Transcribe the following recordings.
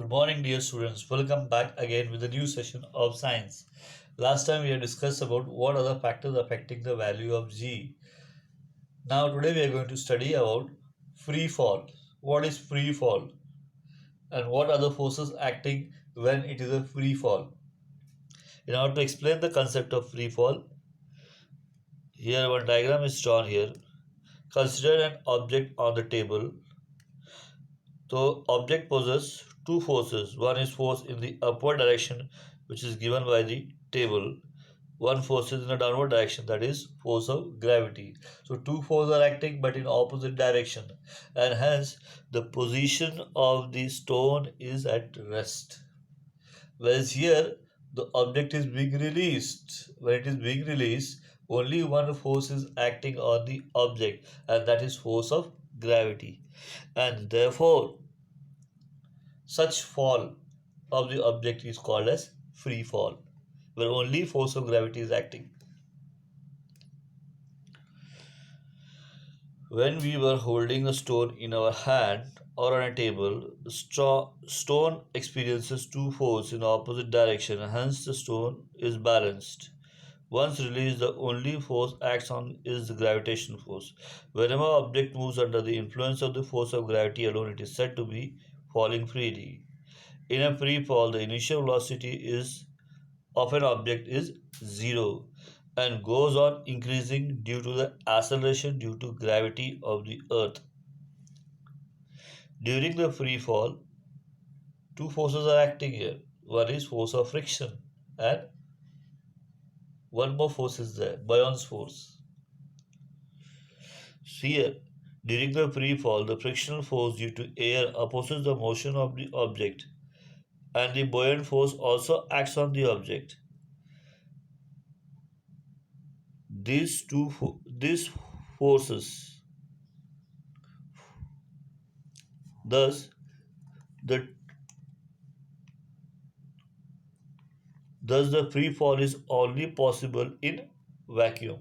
Good morning, dear students. Welcome back again with a new session of science. Last time we have discussed about what are the factors affecting the value of g. Now today we are going to study about free fall. What is free fall and what are the forces acting when it is a free fall? In order to explain the concept of free fall, here one diagram is drawn here. Consider an object on the table. The object possesses two forces. One is force in the upward direction, which is given by the table. One force is in the downward direction, that is force of gravity. So two forces are acting but in opposite direction, and hence the position of the stone is at rest. Whereas here the object is being released. When it is being released, only one force is acting on the object, and that is force of gravity. And therefore such fall of the object is called as free fall, where only force of gravity is acting. When we were holding a stone in our hand or on a table, the stone experiences two forces in opposite direction, and hence the stone is balanced. Once released, the only force acts on is the gravitational force. Whenever object moves under the influence of the force of gravity alone, it is said to be falling freely. In a free fall, the initial velocity is of an object is zero and goes on increasing due to the acceleration due to gravity of the earth. During the free fall, two forces are acting here. One is force of friction and one more force is there, Buyon's force. Here, during the free fall, the frictional force due to air opposes the motion of the object, and the buoyant force also acts on the object. These forces, thus the thus the free fall is only possible in vacuum,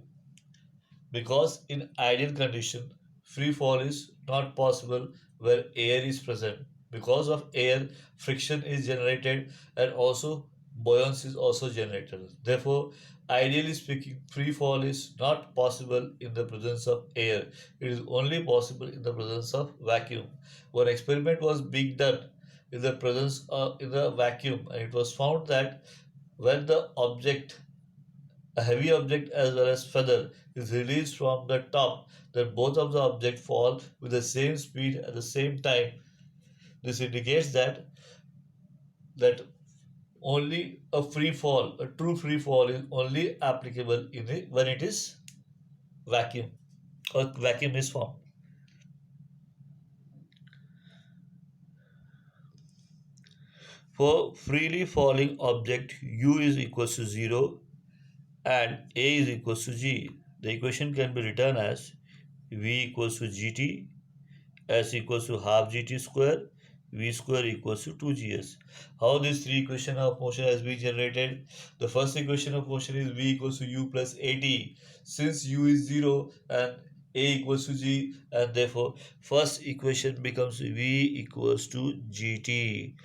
because in ideal condition free fall is not possible where air is present. Because of air, friction is generated and also buoyancy is also generated. Therefore, ideally speaking, free fall is not possible in the presence of air. It is only possible in the presence of vacuum. One experiment was being done in the presence of in the vacuum, and it was found that when the object, a heavy object as well as feather, is released from the top, then both of the objects fall with the same speed at the same time. This indicates that only a free fall, a true free fall, is only applicable in when it is vacuum or vacuum is formed. For freely falling object, u is equals to 0 and a is equals to g. The equation can be written as v equals to gt, s equals to half gt square, v square equals to 2gs. How this three equation of motion has been generated? The first equation of motion is v equals to u plus at. Since u is 0 and a equals to g, and therefore first equation becomes v equals to gt.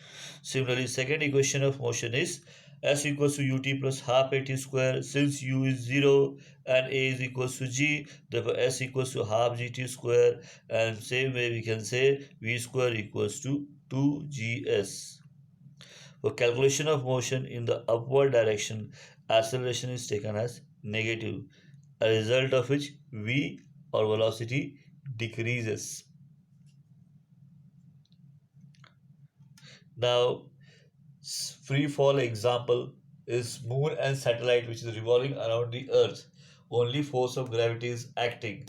Similarly, second equation of motion is s equals to ut plus half at square. Since u is 0 and a is equals to g, therefore s equals to half gt square, and same way we can say v square equals to 2gs. For calculation of motion in the upward direction, acceleration is taken as negative, a result of which v or velocity decreases. Now, free fall example is moon and satellite which is revolving around the earth. Only force of gravity is acting.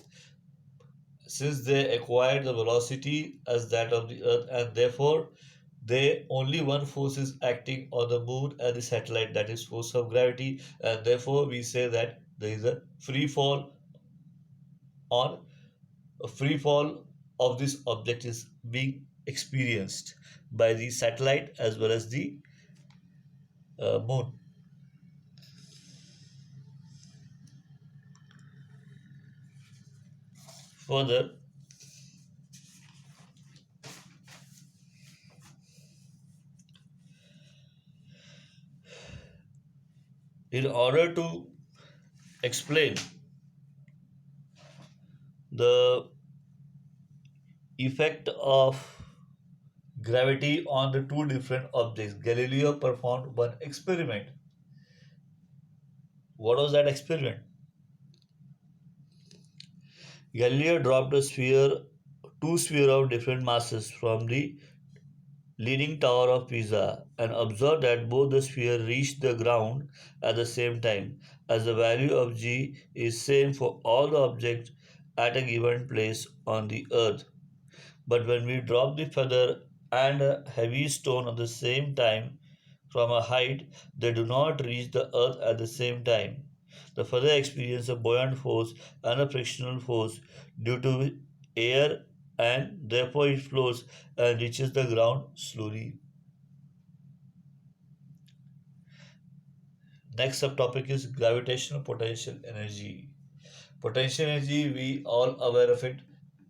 Since they acquired the velocity as that of the earth, and therefore they only one force is acting on the moon and the satellite, that is force of gravity, and therefore we say that there is a free fall on a free fall of this object is being experienced by the satellite as well as the moon. Further, In order to explain the effect of gravity on the two different objects, Galileo performed one experiment. What was that experiment? Galileo dropped two spheres of different masses from the leaning tower of Pisa and observed that both the spheres reached the ground at the same time, as the value of g is same for all the objects at a given place on the earth. But when we drop the feather and a heavy stone at the same time from a height, they do not reach the earth at the same time. The feather experiences a buoyant force and a frictional force due to air, and therefore it floats and reaches the ground slowly. Next subtopic is gravitational potential energy. Potential energy, we all aware of it.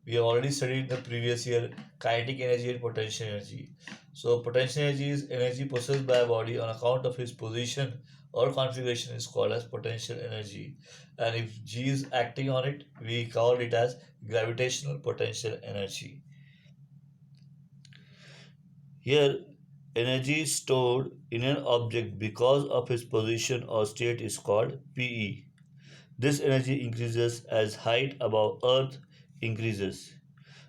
We have already studied in the previous year kinetic energy and potential energy. So potential energy is energy possessed by a body on account of its position or configuration is called as potential energy. And if G is acting on it, we call it as gravitational potential energy. Here, energy stored in an object because of its position or state is called PE. This energy increases as height above Earth increases.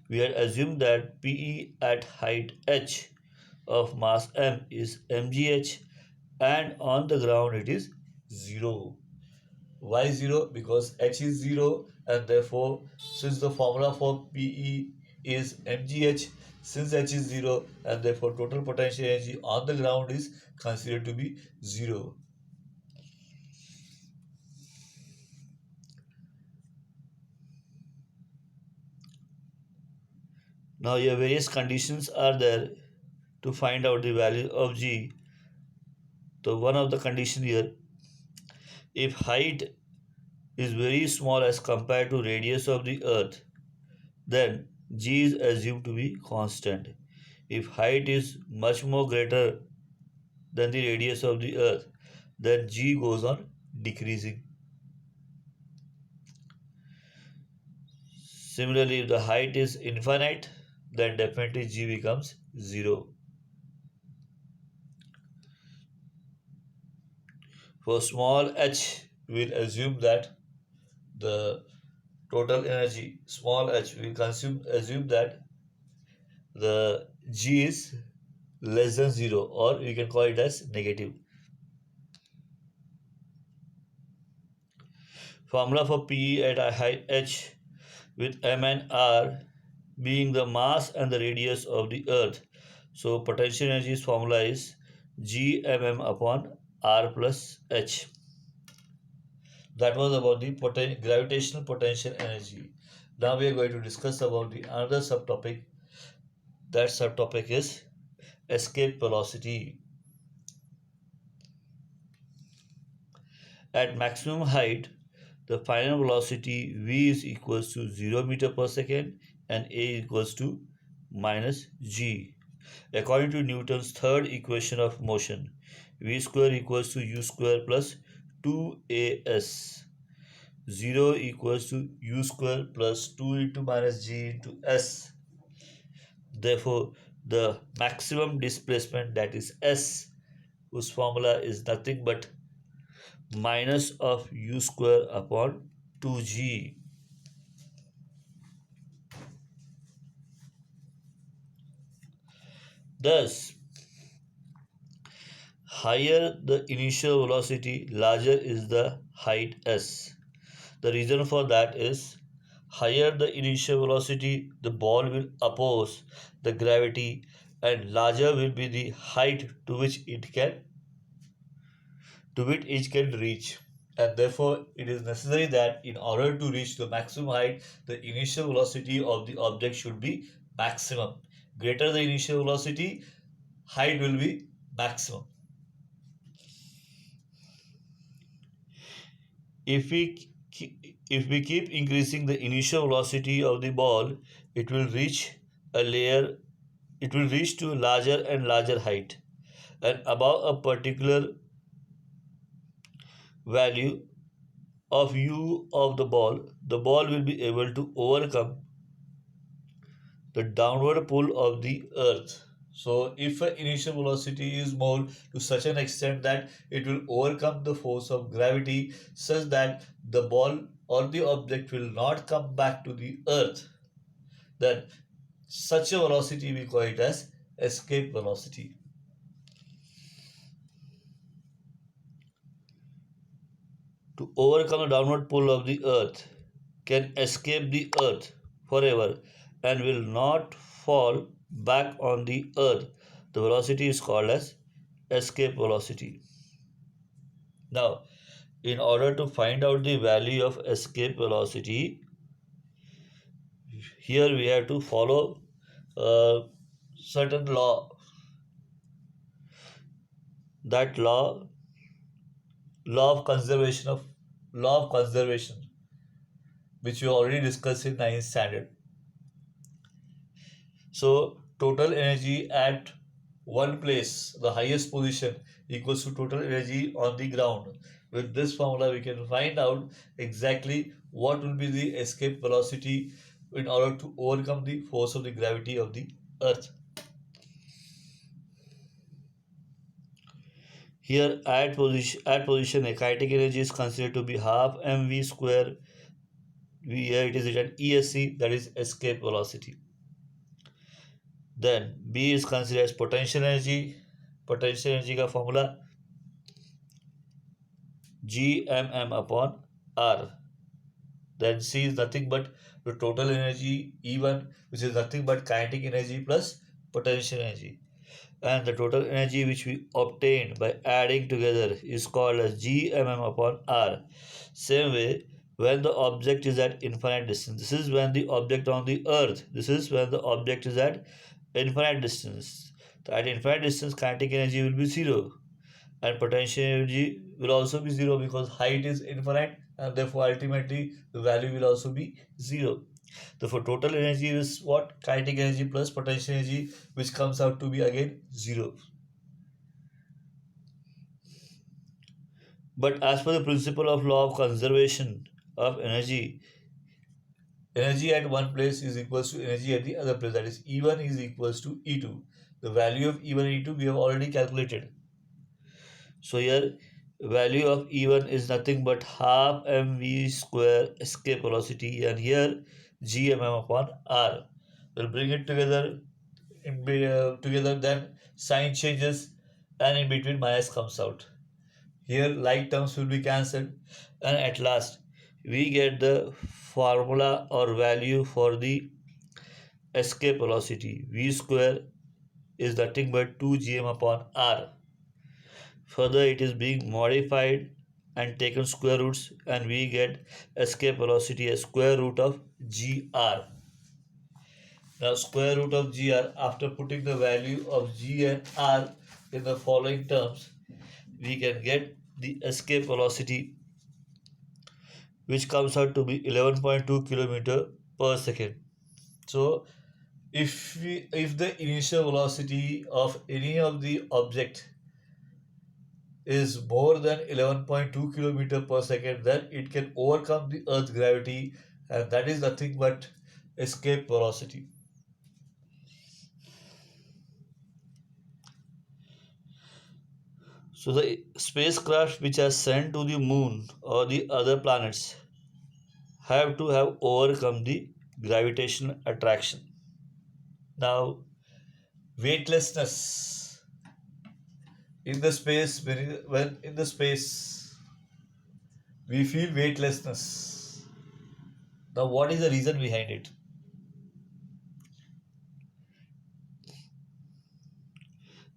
We had assumed that PE at height h of mass m is mgh, and on the ground it is 0. Why 0? Because h is 0, and therefore since the formula for PE is mgh, since h is 0, and therefore total potential energy on the ground is considered to be 0. Now your various conditions are there to find out the value of g. So one of the condition here, if height is very small as compared to radius of the earth, then g is assumed to be constant. If height is much more greater than the radius of the earth, then g goes on decreasing. Similarly, if the height is infinite, then definitely g becomes 0. For small h, we'll assume that the total energy, small h, we assume that the g is less than 0, or we can call it as negative. Formula for PE at a height h with m and r being the mass and the radius of the earth. So potential energy's formula is gmm upon r plus h. That was about the gravitational potential energy. Now we are going to discuss about the another subtopic. That subtopic is escape velocity. At maximum height, the final velocity v is equals to 0 meter per second and a equals to minus g. According to Newton's third equation of motion, v square equals to u square plus 2as. 0 equals to u square plus 2 into minus g into s. Therefore, the maximum displacement, that is s, whose formula is nothing but minus of u square upon 2g. Thus, higher the initial velocity, larger is the height s. The reason for that is, higher the initial velocity, the ball will oppose the gravity, and larger will be the height to which it can reach. And therefore, it is necessary that in order to reach the maximum height, the initial velocity of the object should be maximum. Greater the initial velocity, height will be maximum. If we keep increasing the initial velocity of the ball, it will reach to larger and larger height, and above a particular value of u of the ball will be able to overcome the downward pull of the earth. So if an initial velocity is more to such an extent that it will overcome the force of gravity such that the ball or the object will not come back to the earth, then such a velocity we call it as escape velocity. To overcome the downward pull of the earth can escape the earth forever and will not fall back on the earth. The velocity is called as escape velocity. Now, in order to find out the value of escape velocity, here we have to follow a certain law. That law of conservation, which we already discussed in 9th standard. So total energy at one place, the highest position, equals to total energy on the ground. With this formula, we can find out exactly what will be the escape velocity in order to overcome the force of the gravity of the earth. Here at position a kinetic energy is considered to be half mv square. Here it is written ESC, that is escape velocity. Then B is considered as potential energy. Potential energy का formula Gmm upon R. Then C is nothing but the total energy E1, which is nothing but kinetic energy plus potential energy. And the total energy which we obtained by adding together is called as Gmm upon R. Same way, when the object is at infinite distance, this is when the object on the earth, this is when the object is at infinite distance. At infinite distance, kinetic energy will be zero, and potential energy will also be zero because height is infinite, and therefore ultimately the value will also be zero. Therefore, total energy is what? Kinetic energy plus potential energy, which comes out to be again zero. But as per the principle of law of conservation of energy, energy at one place is equals to energy at the other place. That is, E1 is equals to E2. The value of E1 and E2 we have already calculated. So here value of E1 is nothing but half mv square escape velocity, and here Gmm upon R. We'll bring it together together, then sign changes, and in between minus comes out. Here like terms will be cancelled, and at last we get the formula or value for the escape velocity. V square is nothing but 2 Gm upon R. Further, it is being modified and taken square roots, and we get escape velocity as square root of gr. Now, square root of gr, after putting the value of g and r in the following terms, we can get the escape velocity, which comes out to be 11.2 kilometer per second. So, if the initial velocity of any of the object is more than 11.2 kilometer per second, then it can overcome the earth's gravity, and that is nothing but escape velocity. So the spacecraft which are sent to the moon or the other planets have to have overcome the gravitational attraction. Now, weightlessness in the space, when in the space we feel weightlessness. Now, what is the reason behind it?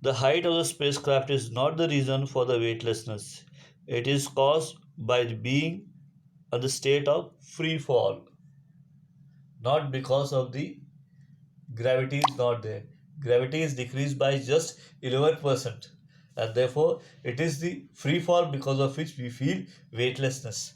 The height of the spacecraft is not the reason for the weightlessness. It is caused by being in the state of free fall, not because of the gravity is not there. Gravity is decreased by just 11%, and therefore it is the free fall because of which we feel weightlessness.